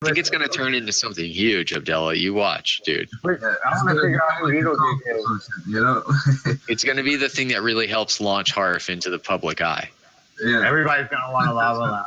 think it's gonna turn into something huge, Abdullah. You watch, dude. Wait, I want to figure out who Beetlejuice is. You know? It's gonna be the thing that really helps launch Harf into the public eye. Yeah. Everybody's gonna want a lava.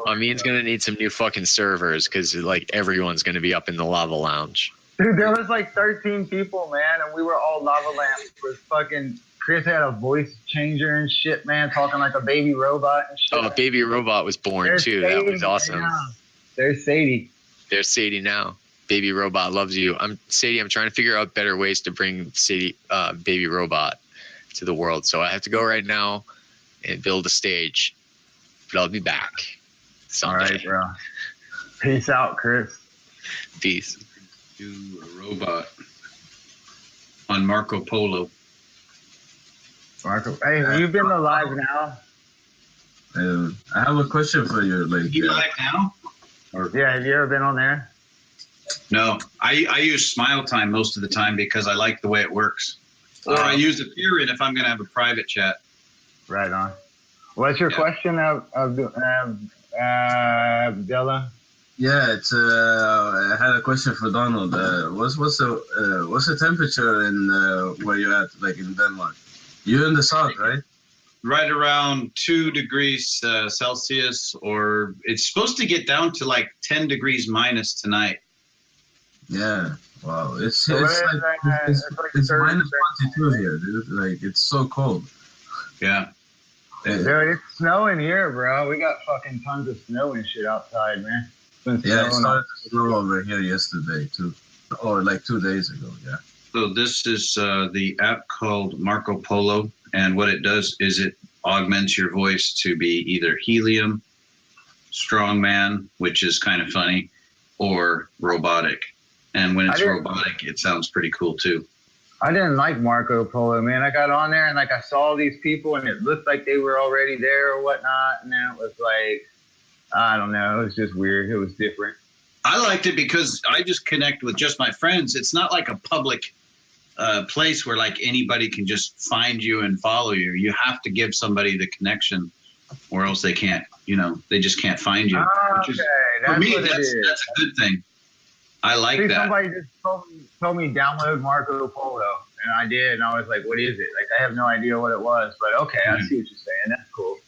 Amin's gonna need some new fucking servers because like everyone's gonna be up in the lava lounge. Dude, there was like 13 people, man, and we were all lava lamps. With fucking Chris had a voice changer and shit, man, talking like a baby robot and shit. Oh, a baby robot was born There's too. Sadie That was awesome. now. There's Sadie. There's Sadie now. Baby robot loves you. I'm trying to figure out better ways to bring Sadie, baby robot, to the world. So I have to go right now and build a stage. But I'll be back someday. All right, bro. Peace out, Chris. Peace. Do a robot on Marco Polo. Marco, hey, you've been alive now. I have a question for you. Like, You live now? Or Yeah, have you ever been on there? no? I use Smile Time most of the time because I like the way it works. Or I use Appearin if I'm going to have a private chat. Right on. What's your question, Abdullah? yeah, it's I had a question for Donald. What's the temperature in where you're at, like in Denmark? You're in the south, right? Right around 2 degrees Celsius, or it's supposed to get down to like 10 degrees minus tonight. Yeah. Wow. It's So it's what is like that? it's, It's like it's 30, minus 22 here, dude. Like it's so cold. Yeah. Dude, it's snowing here, bro. We got fucking tons of snow and shit outside, man. It's been Yeah, it snowing started to snow over here yesterday too, or like 2 days ago. Yeah. So this is the app called Marco Polo, and what it does is it augments your voice to be either helium, strongman, which is kind of funny, or robotic. And when it's robotic, it sounds pretty cool too. I didn't like Marco Polo, man. I got on there and like I saw these people and it looked like they were already there or whatnot, and then it was like, I don't know, it was just weird. It was different. I liked it because I just connect with just my friends. It's not like a public place where like anybody can just find you and follow you. You have to give somebody the connection, or else they can't. They just can't find you. Okay, For me, what it is. that's a good thing. I like See, that. somebody just told me download Marco Polo, and I did, and I was like, what is it? Like, I have no idea what it was, but okay, I see what you're saying. That's cool.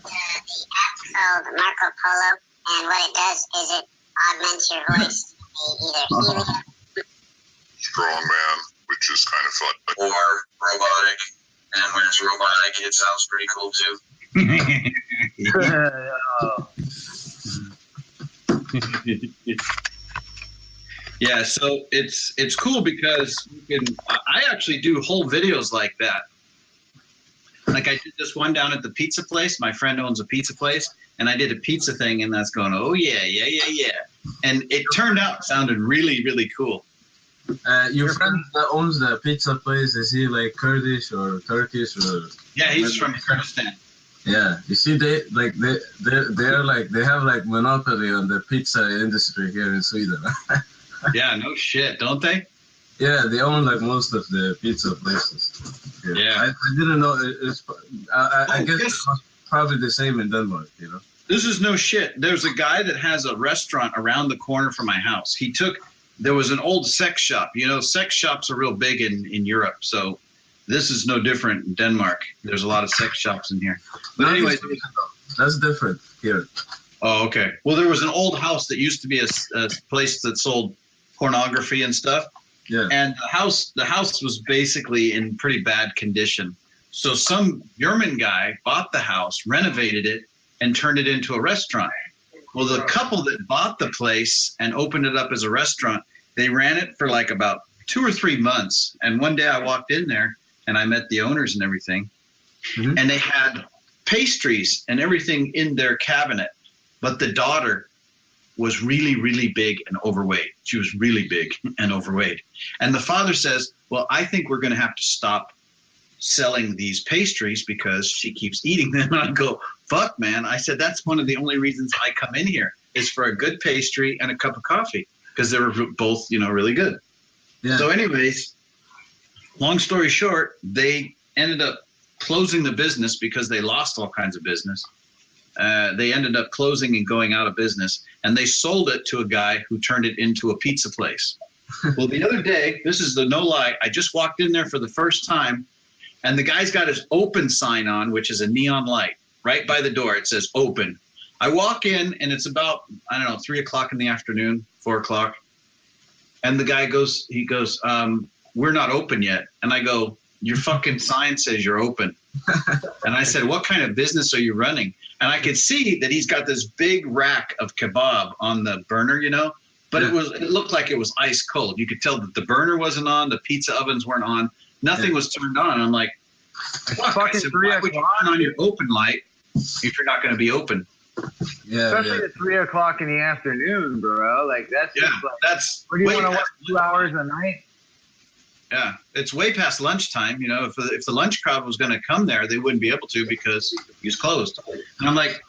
The app's called Marco Polo, and what it does is it augments your voice to be either helium, Strongman, which is kind of fun. or robotic. And when it's robotic, it sounds pretty cool too. Yeah, so it's cool because I actually do whole videos like that. Like I did this one down at the pizza place. My friend owns a pizza place, and I did a pizza thing, and that's going, oh yeah. And it turned out sounded really, really cool. Your friend that owns the pizza place, is he like Kurdish or Turkish or? Yeah, he's from Kurdistan. Yeah, you see, they have like monopoly on the pizza industry here in Sweden. Yeah, no shit, don't they? Yeah, they own like most of the pizza places. Yeah. I didn't know it's. I guess it's probably the same in Denmark. This is no shit. There's a guy that has a restaurant around the corner from my house. There was an old sex shop. Sex shops are real big in Europe. So this is no different in Denmark. There's a lot of sex shops in here. But anyways, that's different here. Oh, okay. Well, there was an old house that used to be a place that sold pornography and stuff. Yeah. And the house was basically in pretty bad condition. So some German guy bought the house, renovated it, and turned it into a restaurant. Well, the couple that bought the place and opened it up as a restaurant, they ran it for like about 2 or 3 months. And one day I walked in there and I met the owners and everything. Mm-hmm. And they had pastries and everything in their cabinet. But the daughter was really, really big and overweight. She was really big and overweight. And the father says, well, I think we're going to have to stop selling these pastries because she keeps eating them. And I go, fuck, man. I said, that's one of the only reasons I come in here is for a good pastry and a cup of coffee because they were both, really good. Yeah. So anyways, long story short, they ended up closing the business because they lost all kinds of business. They ended up closing and going out of business, and they sold it to a guy who turned it into a pizza place. Well, the other day, this is the no lie, I just walked in there for the first time, and the guy's got his open sign on, which is a neon light right by the door. It says open. I walk in, and it's about, 3 o'clock in the afternoon, 4 o'clock. And the guy goes, we're not open yet. And I go, your fucking sign says you're open. And I said, what kind of business are you running? And I could see that he's got this big rack of kebab on the burner, but it looked like it was ice cold. You could tell that the burner wasn't on, the pizza ovens weren't on, nothing was turned on. I'm like, fuck, I said, why would you turn on your open light if you're not going to be open? Yeah, especially at 3 o'clock in the afternoon, bro. Like that's just like, that's. What do you want to work 2 hours a night? Yeah, it's way past lunchtime. If the lunch crowd was going to come there, they wouldn't be able to because he's closed. And I'm like,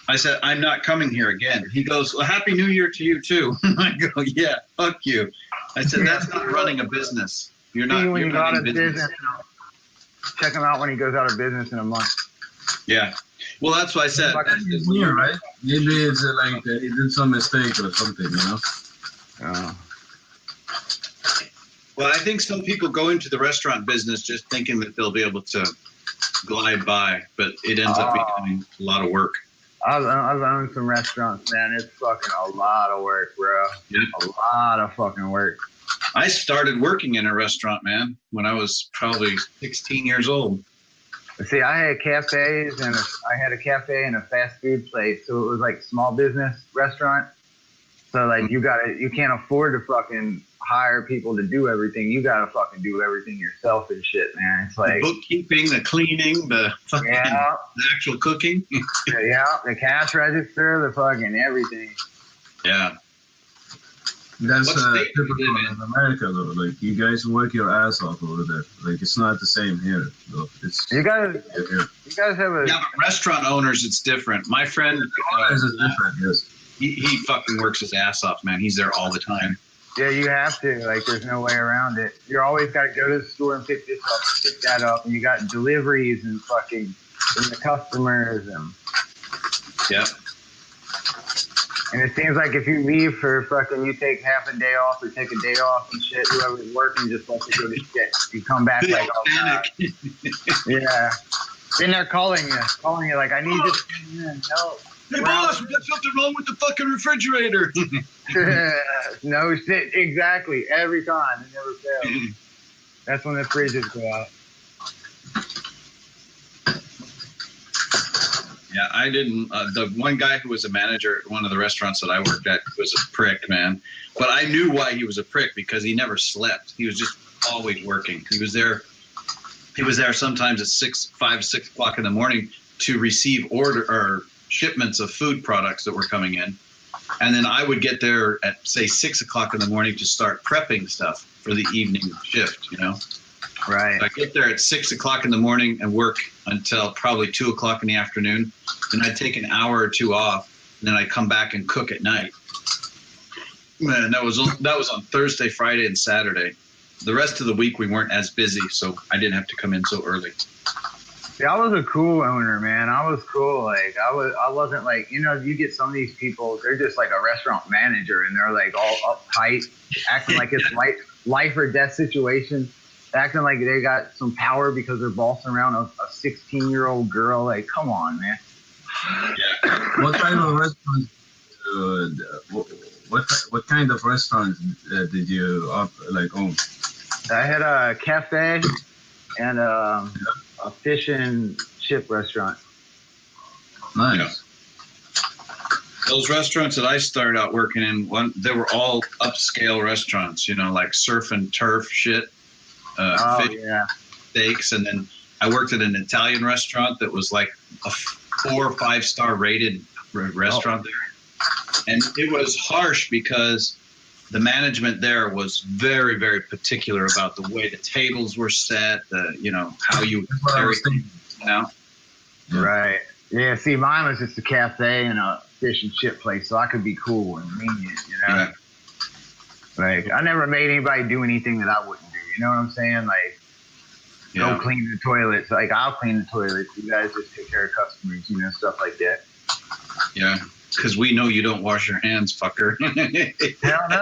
I said, I'm not coming here again. He goes, well, Happy New Year to you too. I go, yeah, fuck you. I said, that's not running a business. You're not. When you're you go out running of business. Check him out when he goes out of business in a month. Yeah. Well, that's what I said. Yeah, right? Maybe it's like he did some mistake or something, Oh. Well, I think some people go into the restaurant business just thinking that they'll be able to glide by, but it ends up becoming a lot of work. I've owned some restaurants, man. It's fucking a lot of work, bro. Yeah. A lot of fucking work. I started working in a restaurant, man, when I was probably 16 years old. See, I had cafes and I had a cafe and a fast food place, so it was like small business restaurant. So like you can't afford to fucking hire people to do everything. You gotta fucking do everything yourself and shit, man. It's like the bookkeeping, the cleaning, the fucking the actual cooking. Yeah, the cash register, the fucking everything. Yeah. That's typical in America, though. Like, you guys work your ass off over there. Like, it's not the same here, though. You guys have a... Yeah, but restaurant owners, it's different. My friend... Owners is different, yes. He fucking works his ass off, man. He's there all the time. Yeah, you have to. Like, there's no way around it. You're always got to go to the store and pick this up, pick that up. And you got deliveries and fucking... and the customers and... Yep. And it seems like if you leave for fucking, you take half a day off or take a day off and shit, whoever's working just lets you go to shit. You come back like, oh, God. Yeah. Then they're calling you like, I need you to come in. No. Hey, boss, we got something wrong with the fucking refrigerator. No shit. Exactly. Every time. It never fails. That's when the fridges go out. Yeah, I didn't. The one guy who was a manager at one of the restaurants that I worked at was a prick, man. But I knew why he was a prick, because he never slept. He was just always working. He was there sometimes at 5, 6 o'clock in the morning to receive shipments of food products that were coming in. And then I would get there at, say, 6 o'clock in the morning to start prepping stuff for the evening shift, Right. So I get there at 6 o'clock in the morning and work until probably 2 o'clock in the afternoon. Then I'd take an hour or two off, and then I'd come back and cook at night. Man, that was on Thursday, Friday, and Saturday. The rest of the week we weren't as busy, so I didn't have to come in so early. Yeah, I was a cool owner, man. I was cool. Like I wasn't like, you get some of these people, they're just like a restaurant manager, and they're like all uptight, acting like it's life or death situation. Acting like they got some power because they're bossing around a 16-year-old girl. Like, come on, man. Yeah. What kind of restaurants? What kind of restaurants did you own? I had a cafe and a fish and chip restaurant. Nice. Yeah. Those restaurants that I started out working in, they were all upscale restaurants. Like surf and turf shit. Fish, steaks, and then I worked at an Italian restaurant that was like a 4 or 5 star rated restaurant there, and it was harsh because the management there was very, very particular about the way the tables were set, how you carry things out. Right. Yeah. See, mine was just a cafe and a fish and chip place, so I could be cool and lenient, Yeah. Like I never made anybody do anything that I wouldn't. You know what I'm saying? Like, go clean the toilets. Like, I'll clean the toilets. You guys just take care of customers, stuff like that. Yeah, because we know you don't wash your hands, fucker. Hell no.